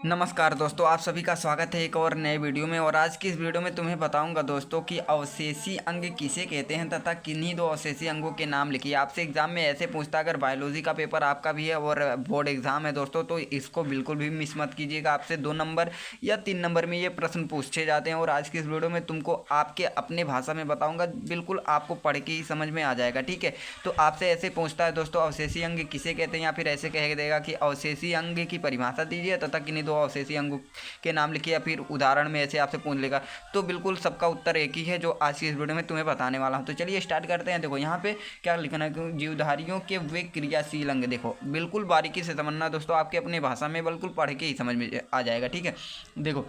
नमस्कार दोस्तों, आप सभी का स्वागत है एक और नए वीडियो में। और आज की इस वीडियो में तुम्हें बताऊंगा दोस्तों कि अवशेषी अंग किसे कहते हैं तथा किन्हीं दो अवशेषी अंगों के नाम लिखिए। आपसे एग्जाम में ऐसे पूछता, अगर बायोलॉजी का पेपर आपका भी है और बोर्ड एग्जाम है दोस्तों, तो इसको बिल्कुल भी मिस मत कीजिएगा। आपसे 2 नंबर या 3 नंबर में ये प्रश्न पूछे जाते हैं। और आज की इस वीडियो में तुमको आपके अपने भाषा में बताऊँगा, बिल्कुल आपको पढ़ के ही समझ में आ जाएगा। ठीक है, तो आपसे ऐसे पूछता है दोस्तों, अवशेषी अंग किसे कहते हैं, या फिर ऐसे कह देगा कि अवशेषी अंग की परिभाषा दीजिए तथा किन्हीं दो अवशेषी अंगों के नाम लिखिए, या फिर उदाहरण में ऐसे आपसे पूछ लेगा। तो बिल्कुल सबका उत्तर एक ही है जो आज की इस वीडियो में तुम्हें बताने वाला हूं। तो चलिए स्टार्ट करते हैं। देखो यहाँ पे क्या लिखना है, जीवधारियों के वे क्रियाशील अंग। देखो बिल्कुल बारीकी से समझना दोस्तों, आपके अपनी भाषा में बिल्कुल पढ़ के ही समझ में आ जाएगा। ठीक है, देखो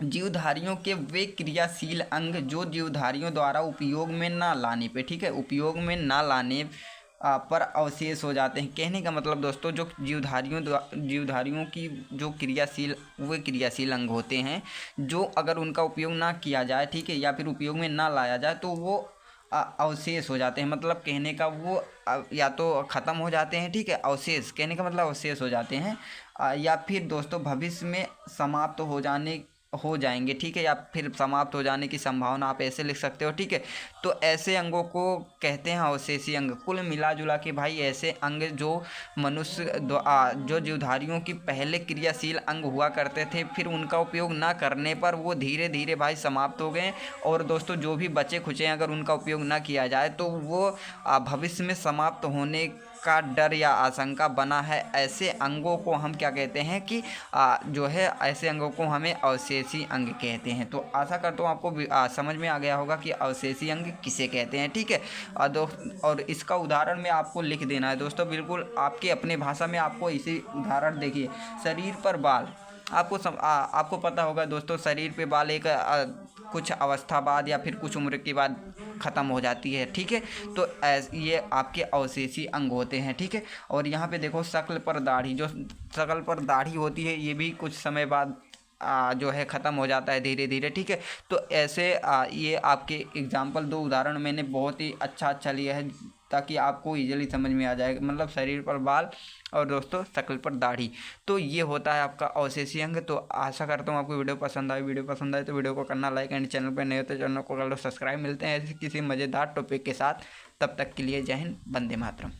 जीवधारियों के वे क्रियाशील अंग जो जीवधारियों द्वारा उपयोग में ना लाने पे, ठीक है, उपयोग में ना लाने पर अवशेष हो जाते हैं। कहने का मतलब दोस्तों, जो जीवधारियों की जो क्रियाशील वे क्रियाशील अंग होते हैं, जो अगर उनका उपयोग ना किया जाए, ठीक है, या फिर उपयोग में ना लाया जाए, तो वो अवशेष हो जाते हैं। मतलब कहने का वो या तो ख़त्म हो जाते हैं, ठीक है, अवशेष कहने का मतलब अवशेष हो जाते हैं, या फिर दोस्तों भविष्य में समाप्त हो जाएंगे। ठीक है, या फिर समाप्त हो जाने की संभावना, आप ऐसे लिख सकते हो। ठीक है, तो ऐसे अंगों को कहते हैं अवशेषी अंग। कुल मिला जुला के भाई ऐसे अंग जो जो जीवधारियों की पहले क्रियाशील अंग हुआ करते थे, फिर उनका उपयोग ना करने पर वो धीरे धीरे भाई समाप्त हो गए। और दोस्तों जो भी बचे खुचे हैं, अगर उनका उपयोग ना किया जाए तो वो भविष्य में समाप्त होने का डर या आशंका बना है। ऐसे अंगों को हम क्या कहते हैं कि जो है ऐसे अंगों को हमें अवशेषी अंग कहते हैं। तो आशा करता हूँ आपको समझ में आ गया होगा कि अवशेषी अंग किसे कहते हैं। ठीक है, और इसका उदाहरण में आपको लिख देना है दोस्तों, बिल्कुल आपके अपने भाषा में। आपको इसी उदाहरण देखिए, शरीर पर बाल। आपको पता होगा दोस्तों, शरीर पे बाल एक कुछ अवस्था बाद या फिर कुछ उम्र के बाद ख़त्म हो जाती है। ठीक है, तो ये आपके अवशेषी अंग होते हैं। ठीक है, और यहाँ पे देखो शक्ल पर दाढ़ी, जो शक्ल पर दाढ़ी होती है, ये भी कुछ समय बाद जो है ख़त्म हो जाता है धीरे धीरे। ठीक है, तो ऐसे ये आपके एग्जाम्पल 2 उदाहरण मैंने बहुत ही अच्छा लिया है ताकि आपको इजीली समझ में आ जाए। मतलब शरीर पर बाल और दोस्तों शक्ल पर दाढ़ी, तो ये होता है आपका अवशेषी अंग। तो आशा करता हूँ आपको वीडियो पसंद आए तो वीडियो को करना लाइक, एंड चैनल पर नए हो तो चैनल को कर लो सब्सक्राइब। मिलते हैं ऐसे किसी मज़ेदार टॉपिक के साथ, तब तक के लिए जय हिंद, वंदे मातरम।